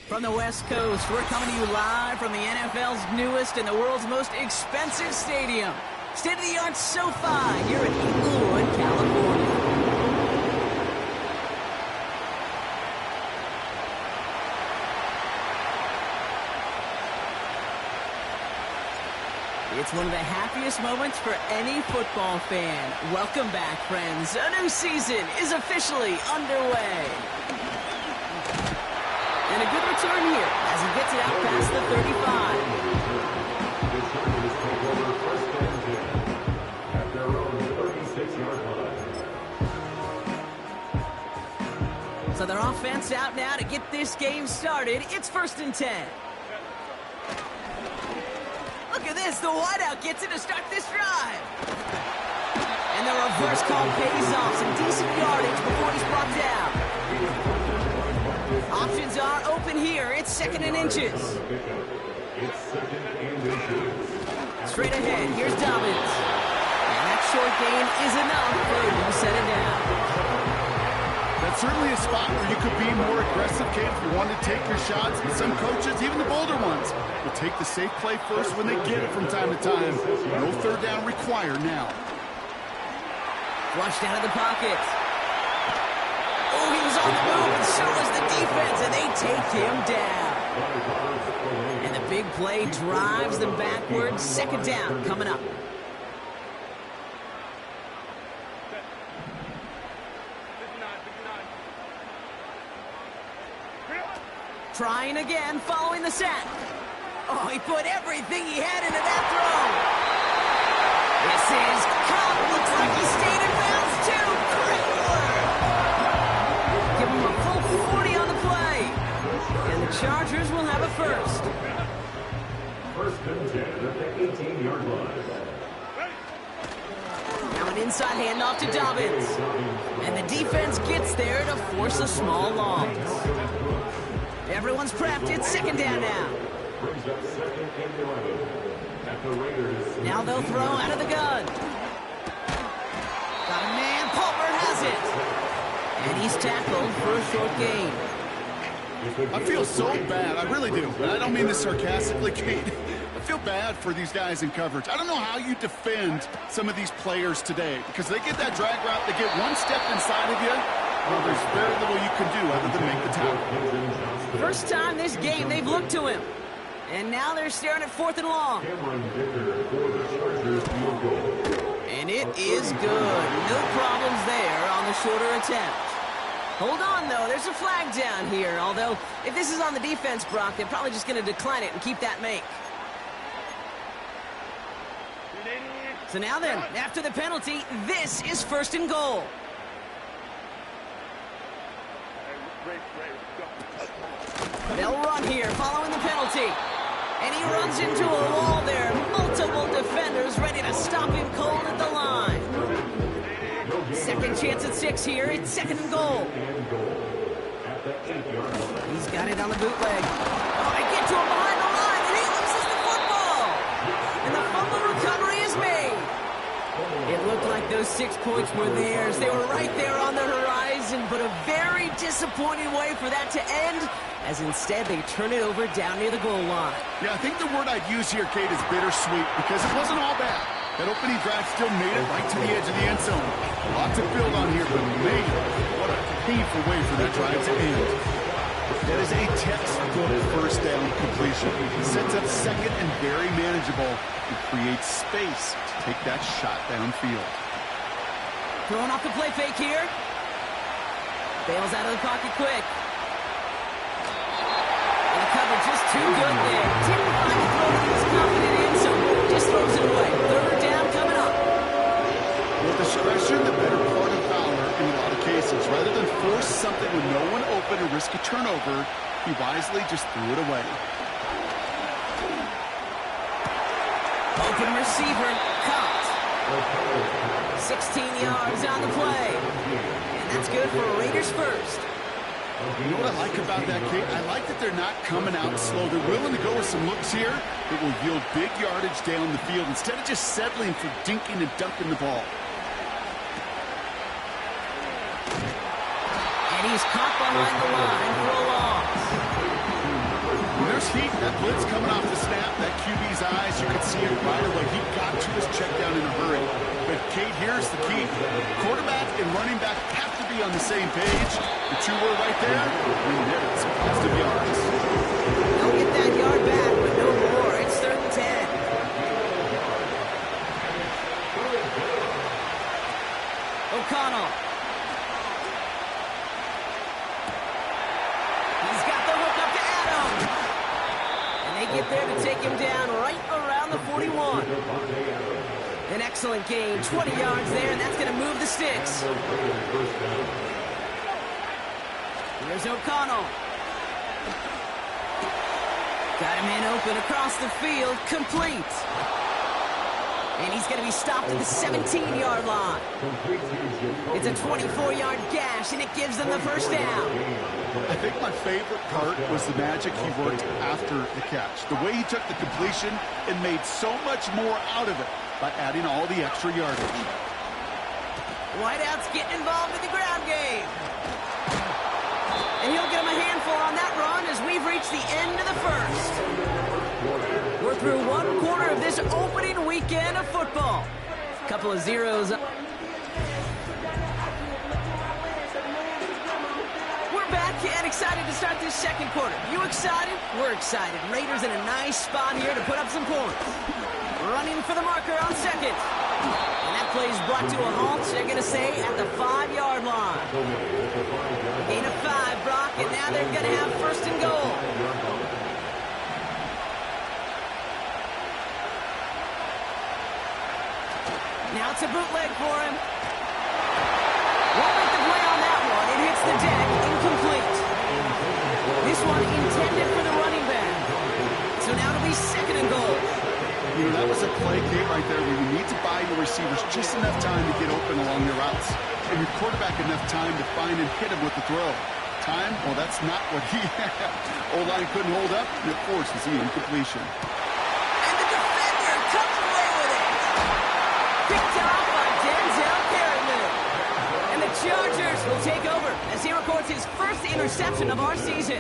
From the West Coast, we're coming to you live from the NFL's newest and the world's most expensive stadium. State-of-the-art SoFi here in Inglewood, California. It's one of the happiest moments for any football fan. Welcome back, friends. A new season is officially underway. And a good return here as he gets it out past the 35. So their offense out now to get this game started. It's 1st and 10. Look at this, the wideout gets it to start this drive. And the reverse call pays off, some decent yardage before he's brought down. Options are open here, it's 2nd and inches. Straight ahead, here's Dobbins. And that short gain is enough for him to set it down. That's certainly a spot where you could be more aggressive, Kate, if you want to take your shots. And some coaches, even the bolder ones, will take the safe play first when they get it from time to time. No third down required now. Flushed out of the pocket. Oh, he was on the move, and so was the defense, and they take him down. And the big play drives them backwards. 2nd down coming up. Trying again, following the sack. Oh, he put everything he had into that throw. This is Cup. Looks like he stayed in bounds, too. Great work. Give him a full 40 on the play. And the Chargers will have a first. 1st and 10 at the 18-yard line. Now an inside handoff to Dobbins. And the defense gets there to force a small loss. Everyone's prepped. It's 2nd down now. Now they'll throw out of the gun. Got a man. Palmer has it. And he's tackled for a short gain. I feel so bad. I really do. And I don't mean this sarcastically, Kate. I feel bad for these guys in coverage. I don't know how you defend some of these players today because they get that drag route. They get one step inside of you. Well, there's very little you can do other than make the tackle. First time this game they've looked to him. And now they're staring at 4th and long. And it is good. No problems there on the shorter attempt. Hold on, though. There's a flag down here. Although, if this is on the defense, Brock, they're probably just going to decline it and keep that make. So now then, after the penalty, this is 1st and goal. They'll run here following the penalty. And he runs into a wall there. Multiple defenders ready to stop him cold at the line. 2nd chance at 6 here. It's 2nd and goal. He's got it on the bootleg. Oh, they get to him behind the line, and he loses the football. And the fumble recovery is made. It looked like those 6 points were theirs. They were right there on the horizon, but a very disappointing way for that to end, as instead they turn it over down near the goal line. Yeah, I think the word I'd use here, Kate, is bittersweet, because it wasn't all bad. That opening drive still made it right to the edge of the end zone. Lots to build on here, but man, what a painful way for that drive to end. That is a textbook 1st down completion. It sets up 2nd and very manageable. It creates space to take that shot downfield. Throwing off the play fake here. Bails out of the pocket quick. And the coverage just too good there. Didn't find the throw that he was confident in, so just throws it away. 3rd down coming up. With discretion, the better part of valor in a lot of cases. Rather than force something with no one open and risk a turnover, he wisely just threw it away. Open receiver, caught. 16 yards on the play. And that's good for Raiders first. You know what I like about that, Kate? I like that they're not coming out slow. They're willing to go with some looks here that will yield big yardage down the field instead of just settling for dinking and dunking the ball. And he's caught behind the line for a loss. fatigue. That blitz coming off the snap, that QB's eyes, you could see it right away. He got to his check down in a hurry. But, Kate, here's the key. Quarterback and running back have to be on the same page. The two were right there, and there's positive yards. They'll get that yard back, but no more. It's 3rd and 10. O'Connell. He's got the hook up to Adams. And they get there to take him down right around the 41. An excellent gain, 20 yards there, and that's going to move the sticks. Here's O'Connell. Got him in open across the field, complete. And he's going to be stopped at the 17-yard line. It's a 24-yard gash, and it gives them the first down. I think my favorite part was the magic he worked after the catch. The way he took the completion and made so much more out of it by adding all the extra yardage. Whiteout's getting involved in the ground game. And he'll get him a handful on that run as we've reached the end of the first. We're through 1 quarter of this opening weekend of football. Couple of zeros. We're back and excited to start this second quarter. You excited? We're excited. Raiders in a nice spot here to put up some points. Running for the marker on second. And that play's brought to a halt, they're going to say, at the 5-yard line. Gain of 5, Brock, and now they're going to have 1st and goal. Now it's a bootleg for him. Won't make the play on that one. It hits the deck, incomplete. This one intended for the running back. So now it'll be 2nd and goal. You know, that was a play, Kate, right there where you need to buy your receivers just enough time to get open along their routes. And your quarterback enough time to find and hit him with the throw. Time? Well, that's not what he had. O-line couldn't hold up, and it forces the incompletion. And the defender comes away with it. Picked off by Denzel Perryman. And the Chargers will take over as he records his first interception of our season.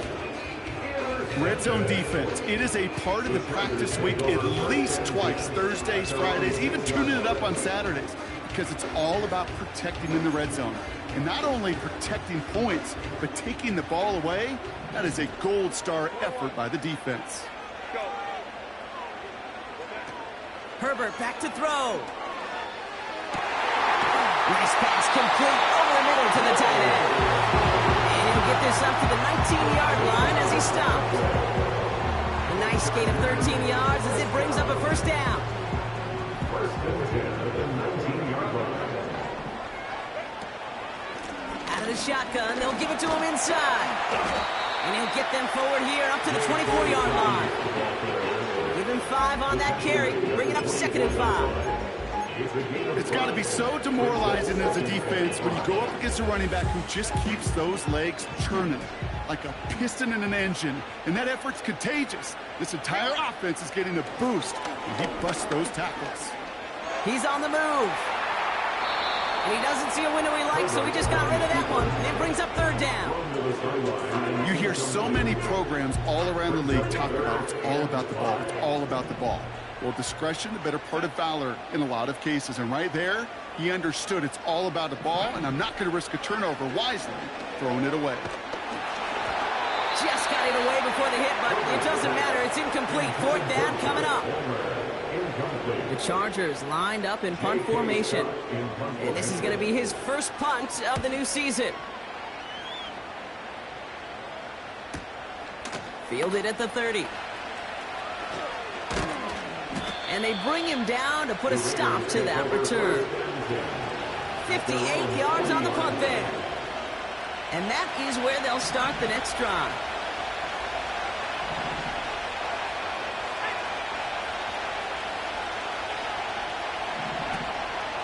Red zone defense. It is a part of the practice week at least twice. Thursdays, Fridays, even tuning it up on Saturdays. Because it's all about protecting in the red zone. And not only protecting points, but taking the ball away. That is a gold star effort by the defense. Herbert back to throw. Nice pass complete over the middle to the tight end. And he'll get this up to the 19-yard line as he stopped. A nice gain of 13 yards as it brings up a 1st down. 1st and 10 at the 19-yard line. Out of the shotgun, they'll give it to him inside. And he'll get them forward here up to the 24-yard line. Give him 5 on that carry, bring it up 2nd and 5. It's got to be so demoralizing as a defense when you go up against a running back who just keeps those legs churning like a piston in an engine. And that effort's contagious. This entire offense is getting a boost, and he busts those tackles. He's on the move. And he doesn't see a window he likes, so he just got rid of that one. And it brings up 3rd down. You hear so many programs all around the league talk about it's all about the ball. It's all about the ball. Well, discretion, the better part of valor in a lot of cases. And right there, he understood it's all about the ball, and I'm not going to risk a turnover wisely, throwing it away. Just got it away before the hit, but it doesn't matter. It's incomplete. 4th down coming up. The Chargers lined up in punt formation. And this is going to be his first punt of the new season. Fielded at the 30. And they bring him down to put a stop to that return. 58 yards on the punt there. And that is where they'll start the next drive.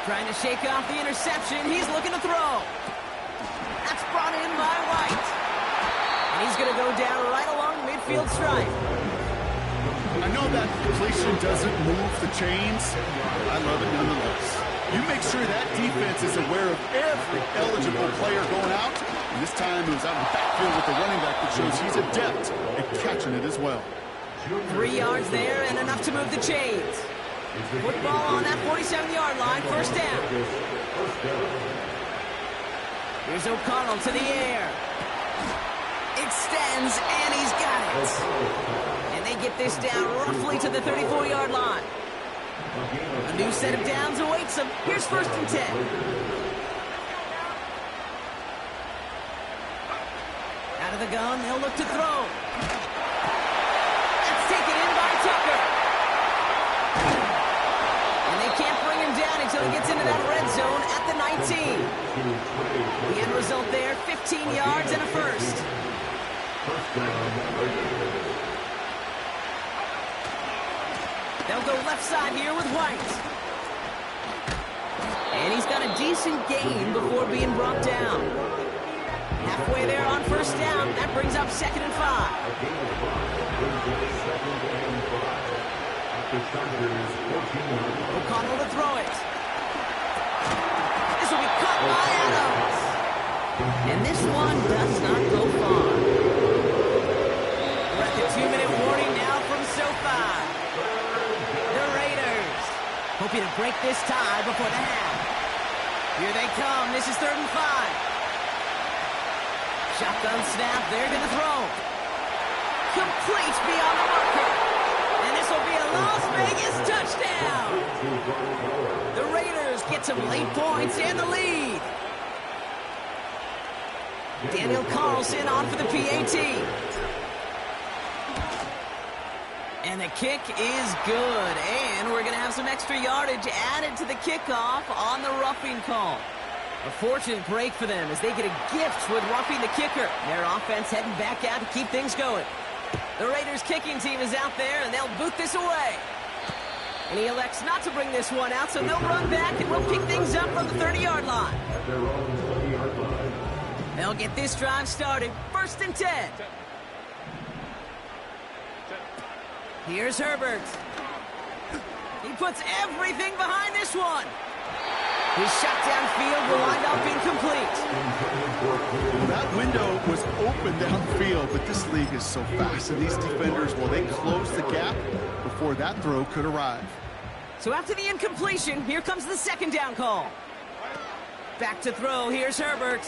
Trying to shake off the interception. He's looking to throw. That's brought in by White. And he's going to go down right along midfield stripe. I know that completion doesn't move the chains, but I love it nonetheless. You make sure that defense is aware of every eligible player going out. And this time it was out of the backfield with the running back that shows he's adept at catching it as well. 3 yards there and enough to move the chains. Football on that 47-yard line, first down. Here's O'Connell to the air. Extends, and he's got it. And they get this down roughly to the 34-yard line. A new set of downs awaits them. Here's first and 10. Out of the gun, they'll look to throw. That's taken in by Tucker. And they can't bring him down until he gets into that red zone at the 19. The end result there, 15 yards and a first. They'll go left side here with White. And he's got a decent gain before being brought down. Halfway there on first down. That brings up 2nd and 5. O'Connell to throw it. This will be caught by Adams. And this one does not go far. We're at the 2-minute warning now from SoFi. The Raiders hoping to break this tie before the half. Here they come. This is 3rd and 5. Shotgun snap. They're going to throw. Complete beyond the marker. And this will be a Las Vegas touchdown. The Raiders get some late points and the lead. Daniel Carlson on for the PAT. And the kick is good. And we're going to have some extra yardage added to the kickoff on the roughing call. A fortunate break for them as they get a gift with roughing the kicker. Their offense heading back out to keep things going. The Raiders kicking team is out there, and they'll boot this away. And he elects not to bring this one out, so they'll run back, and we'll pick things up from the 30-yard line. They'll get this drive started. 1st and 10. Here's Herbert. He puts everything behind this one. His shot downfield will wind up incomplete. That window was open downfield, but this league is so fast, and these defenders, well, they close the gap before that throw could arrive. So after the incompletion, here comes the 2nd down call. Back to throw. Here's Herbert.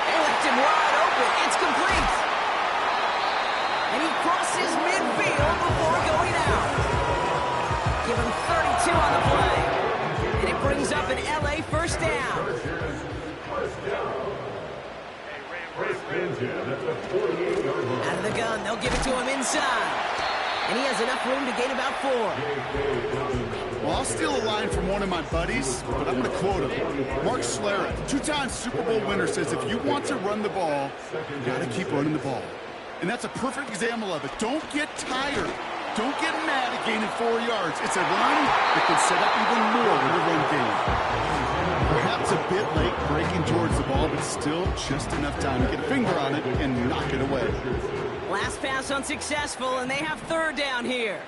They left him wide open. It's complete. And he crosses midfield before going out. Give him 32 on the play. And it brings up an LA first down. Out of the gun, they'll give it to him inside. And he has enough room to gain about 4. Well, I'll steal a line from one of my buddies, but I'm going to quote him. Mark Schlereth, 2-time Super Bowl winner, says if you want to run the ball, you got to keep running the ball. And that's a perfect example of it. Don't get tired. Don't get mad at gaining 4 yards. It's a run that can set up even more with a run game. Perhaps a bit late breaking towards the ball, but still just enough time to get a finger on it and knock it away. Last pass unsuccessful, and they have 3rd down here.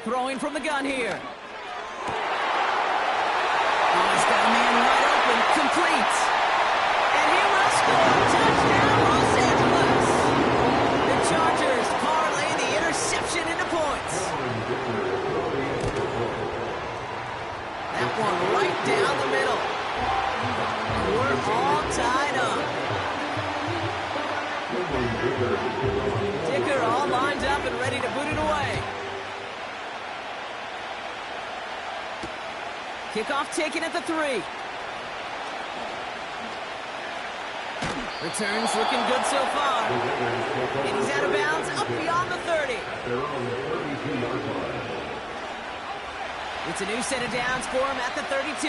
Throwing from the gun here. Oh, he's got a man wide open. Complete. And he will score. Touchdown, Los Angeles. The Chargers parlay the interception into points. That one right down the middle. We're all tied up. Dicker all lined up and ready to boot it away. Kickoff taken at the 3. Returns looking good so far. And he's out of bounds up beyond the 30. It's a new set of downs for him at the 32.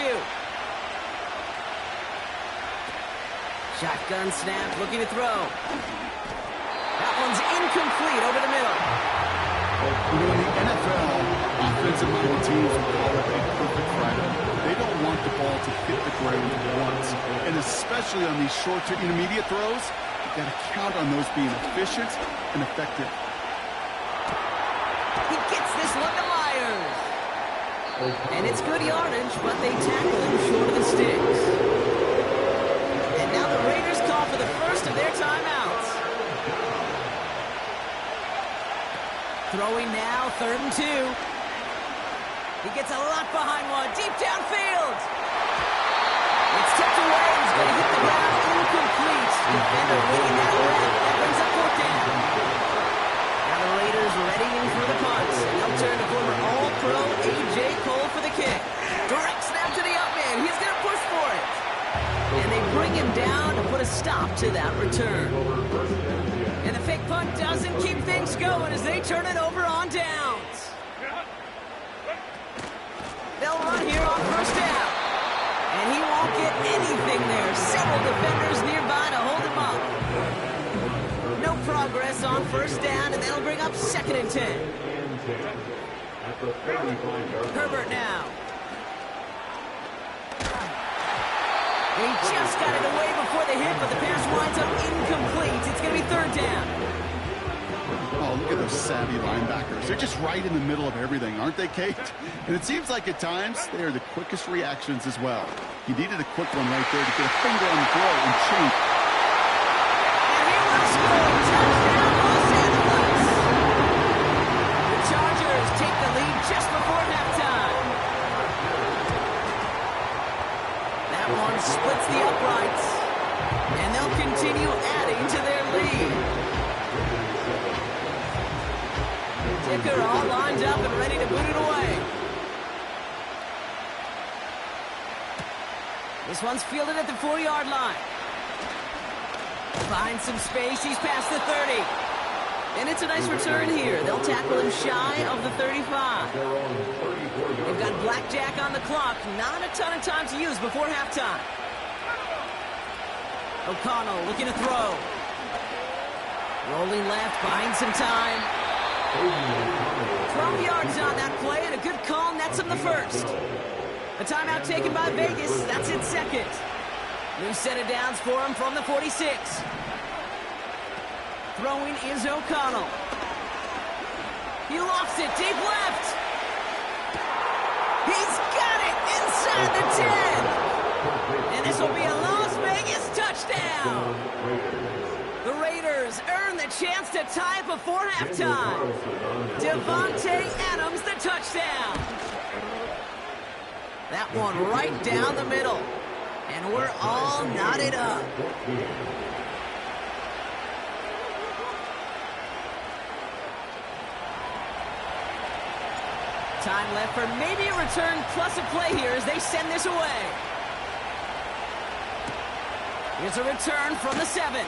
Shotgun snap, looking to throw. That one's incomplete over the middle. You know, in the NFL, offensive-minded teams will call it a perfect Friday. They don't want the ball to hit the ground once. And especially on these short to intermediate throws, you've got to count on those being efficient and effective. He gets this look at Myers. And it's good yardage, but they tackle him short of the sticks. And now the Raiders call for the first of their timeouts. Throwing now, 3rd and 2. He gets a lot behind one, deep downfield. It's tipped away, he's going to hit the ground, incomplete. Defender waiting that rep, that brings up 4th down. Now the Raiders readying for the punt. They'll turn to former All-Pro A.J. Cole for the kick. Direct snap to the up man, he's going to push for it. And they bring him down to put a stop to that return. And the fake punt doesn't keep things going as they turn it over on downs. They'll run here on 1st down. And he won't get anything there. Several defenders nearby to hold him up. No progress on 1st down, and that'll bring up 2nd and 10. Herbert now. He just got it away before the hit, but the pass winds up incomplete. It's going to be 3rd down. Oh, look at those savvy linebackers. They're just right in the middle of everything, aren't they, Kate? And it seems like at times they are the quickest reactions as well. He needed a quick one right there to get a finger on the throw and change. And he will score. Touchdown, Los Angeles. The Chargers take the lead just before halftime. That one splits the uprights, and they'll continue adding to their lead. Ticker all lined up and ready to boot it away. This one's fielded at the 4-yard line. Finds some space, he's past the 30. And it's a nice return here. They'll tackle him shy of the 35. They've got blackjack on the clock. Not a ton of time to use before halftime. O'Connell looking to throw. Rolling left, buying some time. 12 yards on that play, and a good call nets him the 1st. A timeout taken by Vegas. That's its 2nd. New set of downs for him from the 46. Throwing is O'Connell. He lofts it deep left. He's got it inside the 10. And this will be a Las Vegas touchdown. The Raiders earn the chance to tie before halftime. Devontae Adams, the touchdown. That one right down the middle. And we're all knotted up. Time left for maybe a return plus a play here as they send this away. Here's a return from the 7.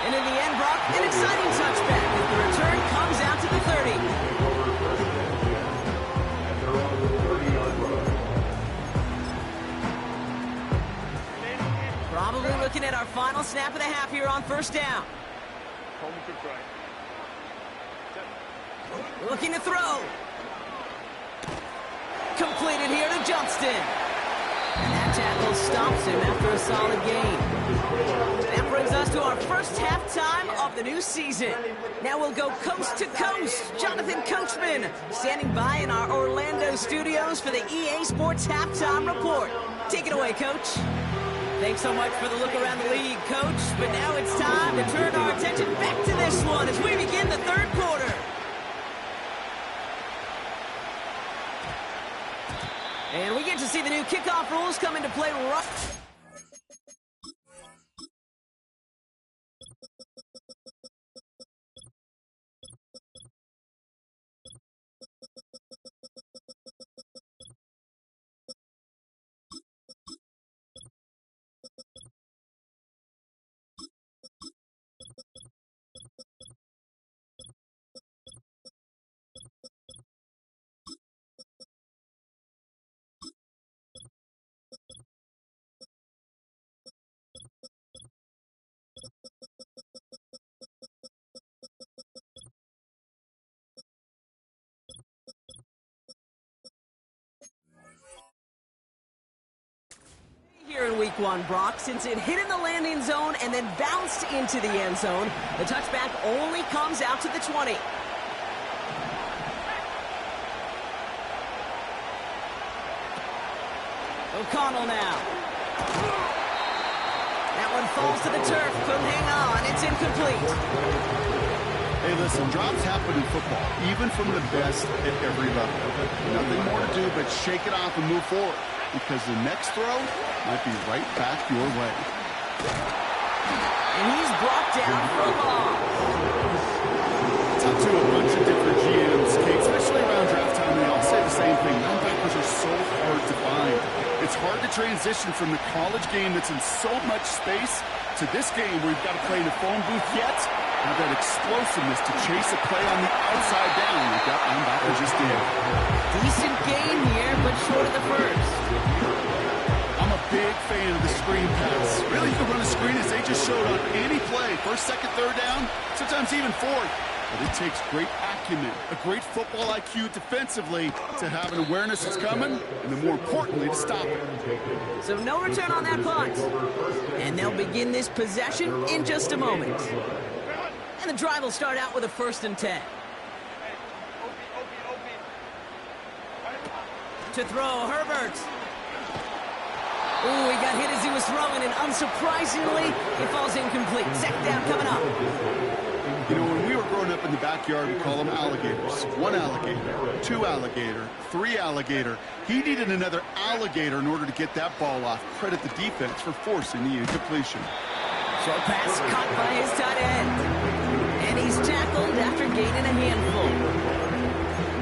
And in the end, Brock, an exciting touchback as the return comes out to the 30. Probably looking at our final snap of the half here on 1st down. Looking to throw. Completed here to Johnston. And that tackle stops him after a solid gain. That brings us to our first halftime of the new season. Now we'll go coast to coast. Jonathan Coachman standing by in our Orlando studios for the EA Sports Halftime Report. Take it away, Coach. Thanks so much for the look around the league, Coach. But now it's time to turn our attention back to this one as we begin the 3rd quarter. And we get to see the new kickoff rules come into play right. Here in week 1, Brock, since it hit in the landing zone and then bounced into the end zone, the touchback only comes out to the 20. O'Connell now. That one falls to the turf, couldn't hang on, it's incomplete. Hey, listen, drops happen in football, even from the best at every level. Nothing more to do but shake it off and move forward, because the next throw might be right back your way. And he's brought down for a loss. Talk to a bunch of different GMs, Kate, especially around draft time, they all say the same thing. Linebackers are so hard to find. It's hard to transition from the college game that's in so much space to this game where you've got to play in a phone booth yet have that explosiveness to chase a play on the outside down like that linebacker just did. Decent gain here, but short of the first. I'm a big fan of the screen pass. Really, you can run a screen as they just showed on any play. First, second, third down, sometimes even fourth. But it takes great acumen, a great football IQ defensively to have an awareness that's coming, and then more importantly, to stop it. So no return on that punt. And they'll begin this possession in just a moment. And the drive will start out with a 1st and 10. To throw, Herbert. Ooh, he got hit as he was throwing, and unsurprisingly, it falls incomplete. Second down coming up. You know, when we were growing up in the backyard, we call them alligators. 1 alligator, 2 alligator, 3 alligator. He needed another alligator in order to get that ball off. Credit the defense for forcing the incompletion. Short pass caught by his tight end. And he's tackled after gaining a handful.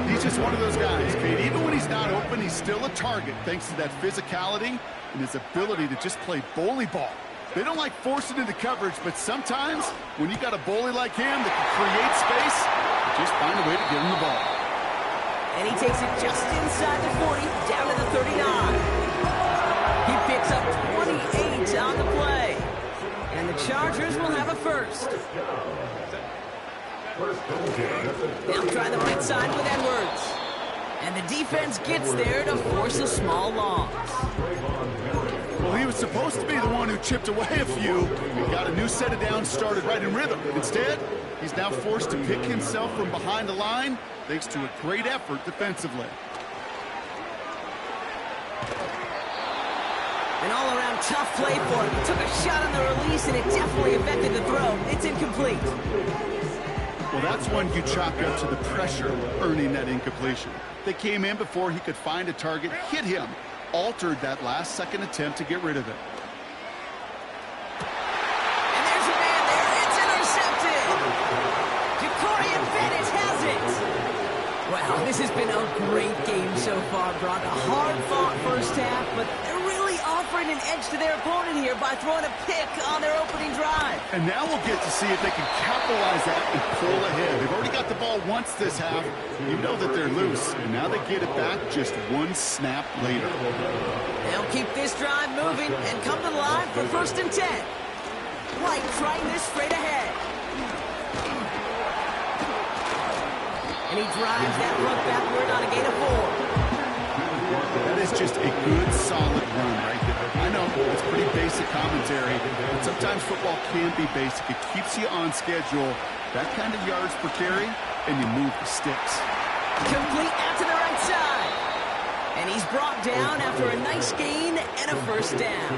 He's just one of those guys, Kate. Even when he's not open, he's still a target thanks to that physicality and his ability to just play bully ball. They don't like forcing into coverage, but sometimes when you got a bully like him that can create space, you just find a way to get him the ball. And he takes it just inside the 40, down to the 39. He picks up 28 on the play. And the Chargers will have a first. They'll try the right side with Edwards. And the defense gets there to force a small loss. Well, he was supposed to be the one who chipped away a few and got a new set of downs started right in rhythm. Instead, he's now forced to pick himself from behind the line thanks to a great effort defensively. An all-around tough play for him. He took a shot on the release, and it definitely affected the throw. It's incomplete. Well, that's one you chalk up to the pressure earning that incompletion. They came in before he could find a target, hit him, altered that last-second attempt to get rid of it. And there's a man there. It's intercepted. Jacorian Bennett has it. Wow, this has been a great game so far, Brock. A hard-fought first half, but they're really offering an edge to their opponent here by throwing a pick on their opening drive. And now we'll get to see if they can capitalize that and pull ahead. They've already got the ball once this half. You know that they're loose, and now they get it back just one snap later. They'll keep this drive moving and come to the line for 1st and 10. White trying this straight ahead. And he drives that run backward on a gain of 4. That is just a good, solid run right there. I know it's pretty basic commentary, but sometimes football can be basic. It keeps you on schedule. That kind of yards per carry, and you move the sticks. Complete out to the right side. And he's brought down after a nice gain and a 1st down.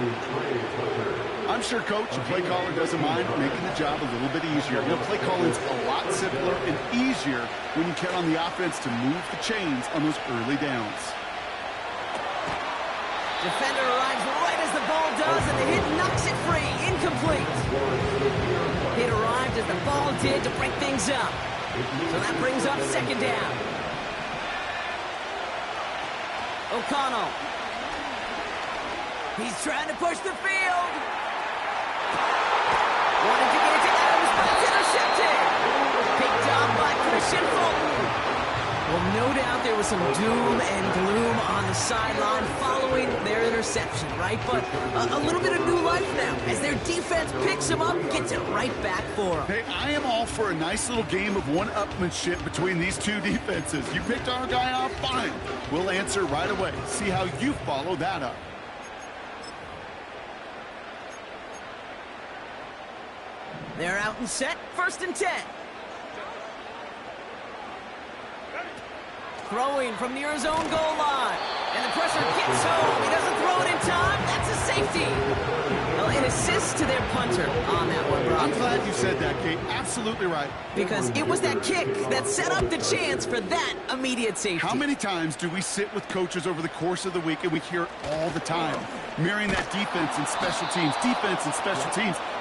I'm sure Coach, the play caller, doesn't mind making the job a little bit easier. You know, play calling's a lot simpler and easier when you count on the offense to move the chains on those early downs. Defender arrives right as the ball does, and the hit knocks it free. Incomplete. Hit arrived as the ball did to break things up. So that brings up 2nd down. O'Connell. He's trying to push the field. Wanted to get it to Adams, but it's intercepted. Picked up by Christian Fulton. Well, no doubt there was some doom and gloom on the sideline following their interception, right? But a little bit of new life now as their defense picks them up and gets it right back for them. Hey, I am all for a nice little game of one-upmanship between these two defenses. You picked our guy off, fine. We'll answer right away. See how you follow that up. They're out and set, 1st and 10. Throwing from near his own goal line. And the pressure gets home. He doesn't throw it in time. That's a safety. Well, an assist to their punter on that one, Brock. I'm glad you said that, Kate. Absolutely right. Because it was that kick that set up the chance for that immediate safety. How many times do we sit with coaches over the course of the week and we hear it all the time? Mirroring that defense and special teams,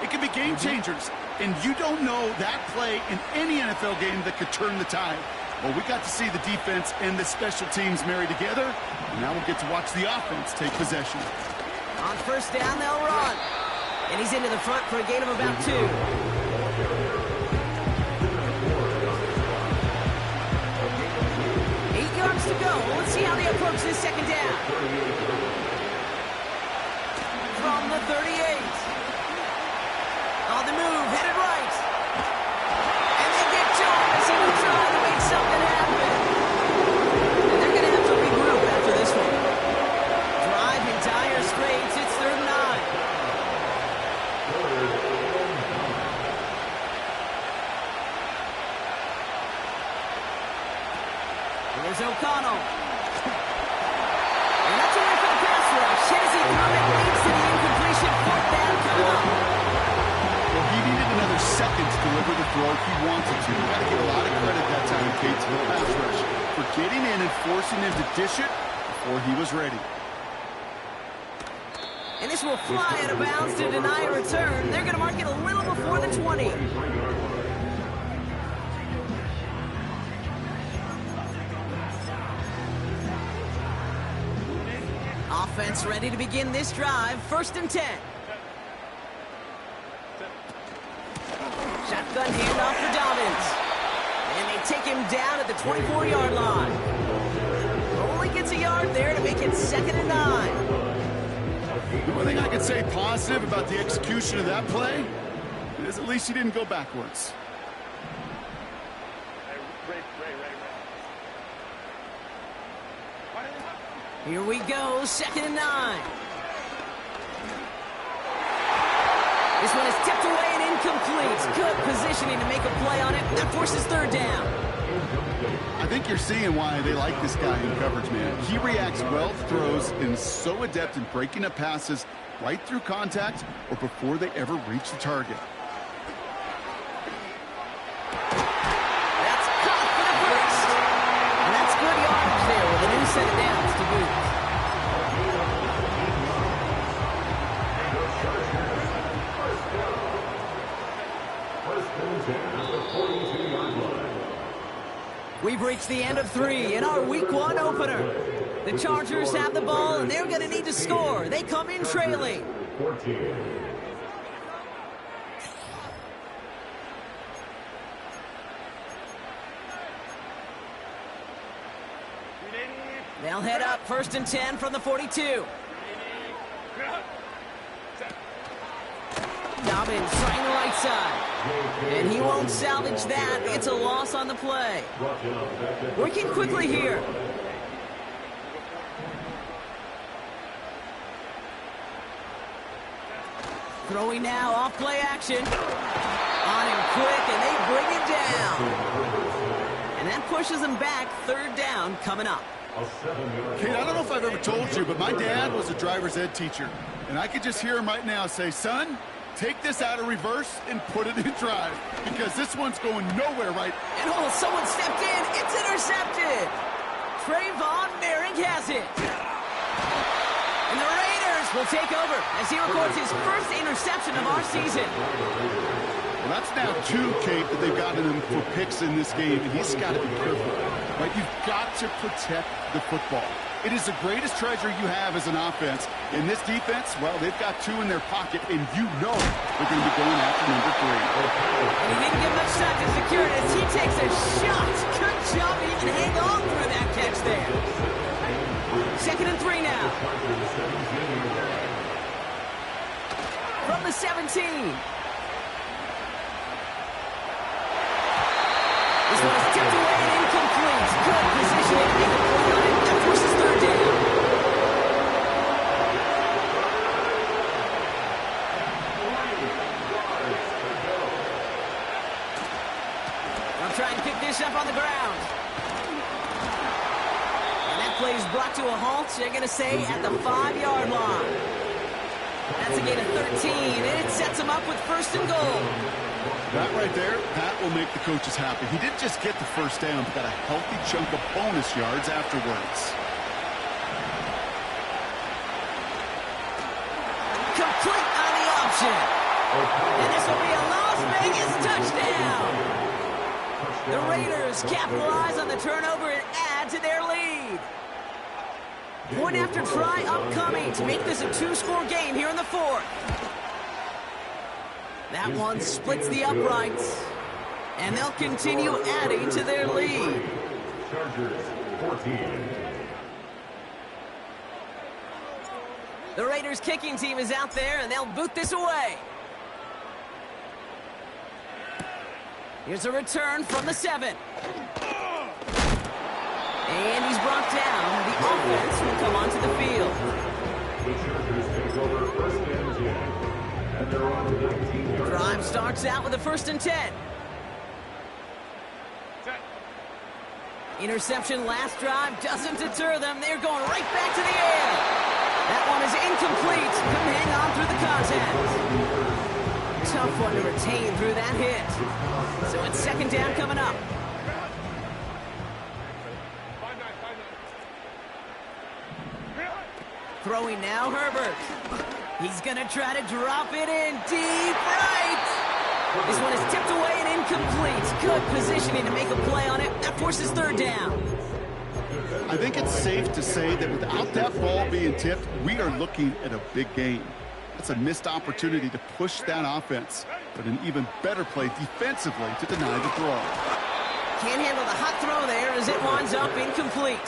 It can be game changers. And you don't know that play in any NFL game that could turn the tide. Well, we got to see the defense and the special teams marry together. And now we'll get to watch the offense take possession. On first down, they'll run. And he's into the front for a gain of about 2. 8 yards to go. Let's see how they approach this second down. From the 38. On the move, headed right. And they get to him as he will try to make something happen. And they're going to have to regroup after this one. Driving dire straits, it's 3rd and 9. Here's O'Connell. And that's away for the pass rush. Hennessy Kermit leads to the incompletion. 4th down coming up. Well, he needed another second to deliver the throw he wanted to. You got to give a lot of credit that time, Kate, to the pass rush for getting in and forcing him to dish it before he was ready. And this will fly out of bounds to deny a return. They're going to mark it a little before the 20. Offense ready to begin this drive. 1st and 10. Shotgun handoff for Dobbins. And they take him down at the 24-yard line. Only gets a yard there to make it 2nd and 9. The one thing I can say positive about the execution of that play is at least he didn't go backwards. Here we go, 2nd and 9. This one is tipped away and incomplete. Good positioning to make a play on it. That forces 3rd down. I think you're seeing why they like this guy in coverage, man. He reacts well to throws and is so adept in breaking up passes right through contact or before they ever reach the target. That's caught for the first. And that's good yardage there with a new set of downs to boot. We've reached the end of 3 in our Week 1 opener. The Chargers have the ball, and they're going to need to score. They come in trailing. 14. They'll head up 1st and 10 from the 42. Dobbins trying the right side. And he won't salvage that. It's a loss on the play. Working quickly here. Throwing now, off play action. On him quick, and they bring it down. And that pushes him back. 3rd down coming up. Kate, I don't know if I've ever told you, but my dad was a driver's ed teacher. And I could just hear him right now say, son, take this out of reverse and put it in drive. Because this one's going nowhere right. And oh, someone stepped in. It's intercepted. Trayvon Merrick has it. And the Raiders will take over as he records his first interception of our season. Well, that's now 2, Kate, that they've gotten him for picks in this game, and he's got to be careful. Right? You've got to protect the football. It is the greatest treasure you have as an offense. In this defense, well, they've got 2 in their pocket, and you know they're going to be going after number 3. And he didn't get much time to secure it as he takes a shot. Good job to even hang on through that catch there. 2nd and 3 now. From the 17. This one is tipped away and incomplete. Good positioning to make a play on it. That forces 3rd down. They'll try and pick this up on the ground. And that play is brought to a halt, they're going to say, at the 5-yard line. That's a gain of 13, and it sets him up with first and goal. That right there, that will make the coaches happy. He didn't just get the first down, but got a healthy chunk of bonus yards afterwards. Complete on the option. And this will be a Las Vegas touchdown. The Raiders capitalize on the turnover and add to their lead. Point after try upcoming to make this a two-score game here in the fourth. That one splits the uprights, and they'll continue adding to their lead. Chargers 14. The Raiders kicking team is out there, and they'll boot this away. Here's a return from the 7. And he's brought down. The offense will come onto the field. The Chargers take over first and 10. And they're on the 19-yard line. Drive starts out with a first and 10. Interception last drive doesn't deter them. They're going right back to the air. That one is incomplete. Couldn't hang on through the contact. Tough one to retain through that hit. So it's second down coming up. Throwing now, Herbert. He's going to try to drop it in deep right. This one is tipped away and incomplete. Good positioning to make a play on it. That forces third down. I think it's safe to say that without that ball being tipped, we are looking at a big game. That's a missed opportunity to push that offense, but an even better play defensively to deny the throw. Can't handle the hot throw there as it winds up incomplete.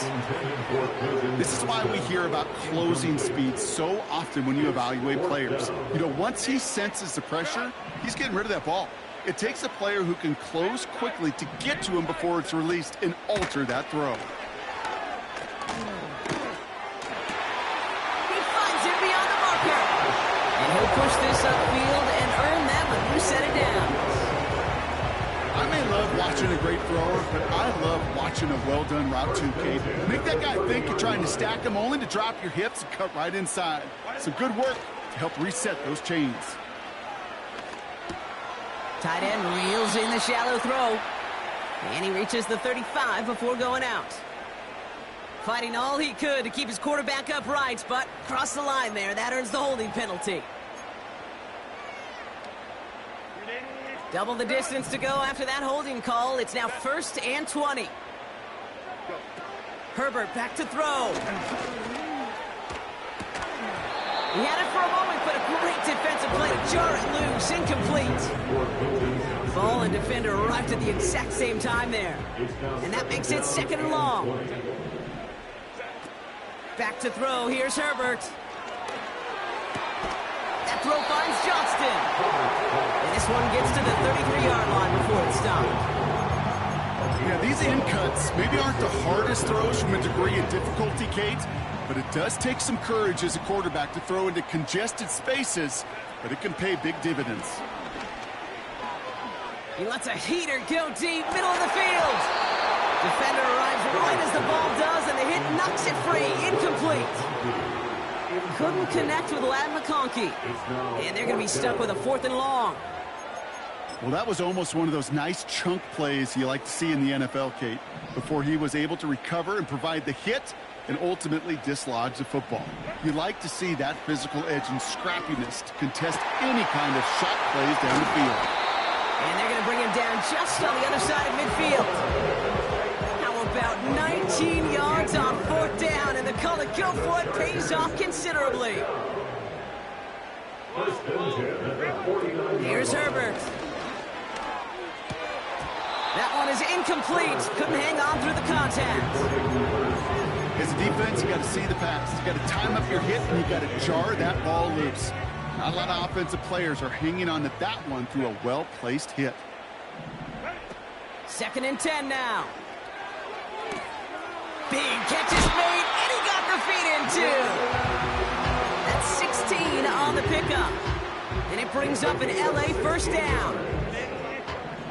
This is why we hear about closing speed so often when you evaluate players. You know, once he senses the pressure, he's getting rid of that ball. It takes a player who can close quickly to get to him before it's released and alter that throw. He finds it beyond the marker. And he'll push this upfield and earn them a new set of downs. I may love watching a great thrower, but I love watching a well-done route too, Kate. Make that guy think you're trying to stack him only to drop your hips and cut right inside. Some good work to help reset those chains. Tight end reels in the shallow throw. And he reaches the 35 before going out. Fighting all he could to keep his quarterback upright, but crossed the line there. That earns the holding penalty. Double the distance to go after that holding call. It's now first and 20. Herbert back to throw. He had it for a moment, but a great defensive play to jar it loose. Incomplete. Ball and defender arrived at the exact same time there. And that makes it second and long. Back to throw. Here's Herbert. That throw finds Johnston. And this one gets to the 33-yard line before it's stopped. Yeah, these in cuts maybe aren't the hardest throws from a degree of difficulty, Kate, but it does take some courage as a quarterback to throw into congested spaces, but it can pay big dividends. He lets a heater go deep, middle of the field. Defender arrives right as the ball does, and the hit knocks it free. Incomplete. Couldn't connect with Ladd McConkey. And they're going to be stuck with a fourth and long. Well, that was almost one of those nice chunk plays you like to see in the NFL, Kate, before he was able to recover and provide the hit and ultimately dislodge the football. You like to see that physical edge and scrappiness to contest any kind of shot plays down the field. And they're going to bring him down just on the other side of midfield. How about 19 yards on fourth down, and the call to go for it pays off considerably. Here's Herbert. That one is incomplete. Couldn't hang on through the contact. As a defense, you got to see the pass. You got to time up your hit, and you got to jar that ball loose. Not a lot of offensive players are hanging on to that one through a well-placed hit. Second and 10 now. Big catch is made, and he got the feet in too. That's 16 on the pickup. And it brings up an LA first down.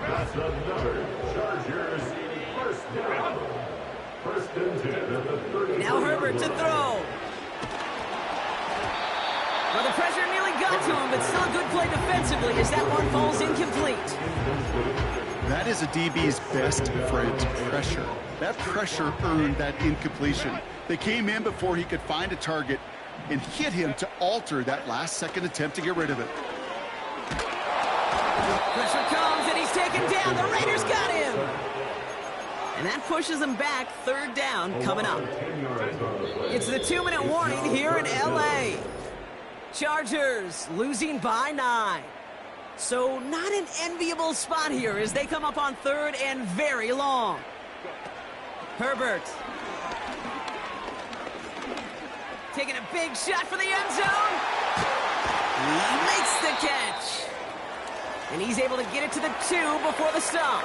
That's another Chargers first down. First and 10 at the 30. Now Herbert to throw. Well, the pressure nearly got to him, but still a good play defensively as that one falls incomplete. That is a DB's best friend, pressure. That pressure earned that incompletion. They came in before he could find a target and hit him to alter that last-second attempt to get rid of it. Pressure comes, and he's taken down. The Raiders got him. And that pushes them back. Third down coming up. It's the 2-minute warning here in L.A. Chargers losing by 9. So not an enviable spot here as they come up on third and very long. Herbert. Taking a big shot for the end zone. He makes the catch. And he's able to get it to the 2 before the stop.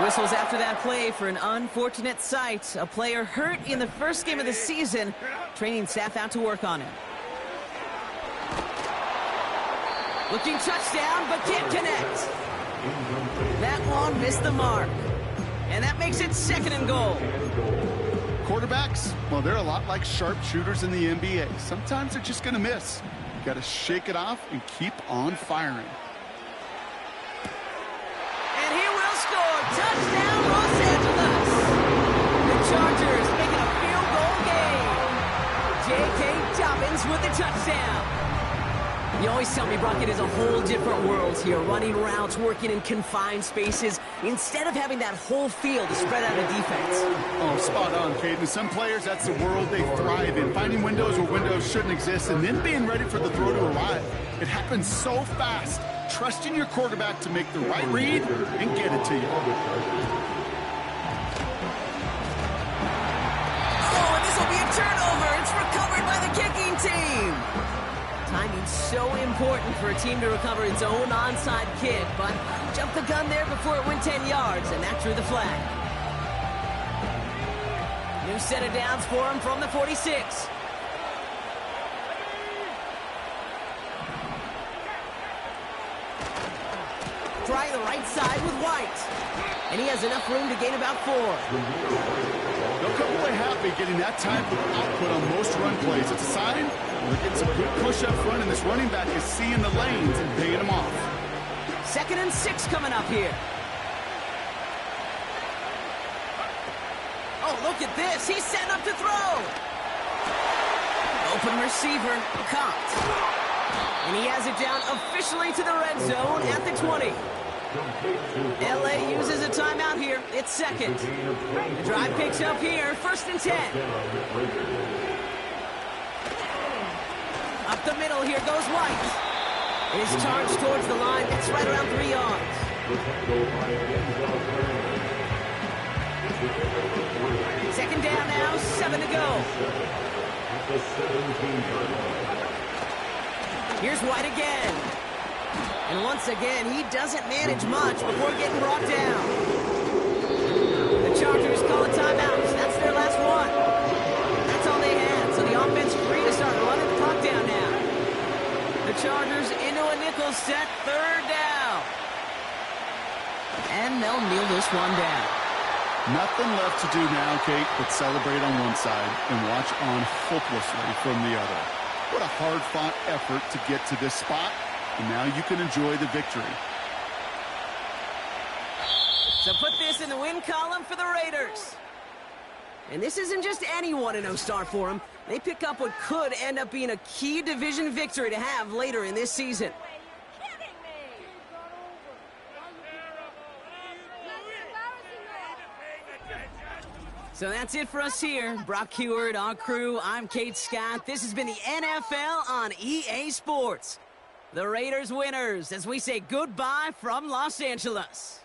Whistles after that play for an unfortunate sight. A player hurt in the first game of the season. Training staff out to work on him. Looking touchdown, but can't connect. That one missed the mark. And that makes it 2nd and goal. Quarterbacks, well, they're a lot like sharpshooters in the NBA. Sometimes they're just going to miss. You got to shake it off and keep on firing. And he will score. Touchdown, Los Angeles. The Chargers making a field goal game. J.K. Dobbins with the touchdown. You always tell me, Brock, it is a whole different world here. Running routes, working in confined spaces, instead of having that whole field to spread out the defense. Oh, spot on, Caden. Some players, that's the world they thrive in. Finding windows where windows shouldn't exist and then being ready for the throw to arrive. It happens so fast. Trusting your quarterback to make the right read and get it to you. Oh, and this will be a turnover. It's recovered by the kicking team. Timing's so important for a team to recover its own onside kick, but jumped the gun there before it went 10 yards, and that drew the flag. New set of downs for him from the 46. Try the right side with White. And he has enough room to gain about 4. They'll come away happy getting that type of output on most run plays. It's a sign they're getting some good push up front, and this running back is seeing the lanes and paying them off. 2nd and 6 coming up here. Oh, look at this. He's setting up to throw. Open receiver, caught. And he has it down officially to the red zone at the 20. LA uses a timeout here. It's 2nd. The drive picks up here. 1st and 10. Up the middle, here goes White. It is charged towards the line. It's right around 3 yards. Second down now, 7 to go. Here's White again. And once again, he doesn't manage much before getting brought down. The Chargers call a timeout. That's their last one. That's all they had. So the offense free to start running the clock down now. The Chargers into a nickel set, 3rd down. And they'll kneel this one down. Nothing left to do now, Kate, but celebrate on one side and watch on hopelessly from the other. What a hard-fought effort to get to this spot, and now you can enjoy the victory. So put this in the win column for the Raiders. And this isn't just any 1-0 start for them. They pick up what could end up being a key division victory to have later in this season. So that's it for us here. Brock Huard, our crew, I'm Kate Scott. This has been the NFL on EA Sports. The Raiders winners as we say goodbye from Los Angeles.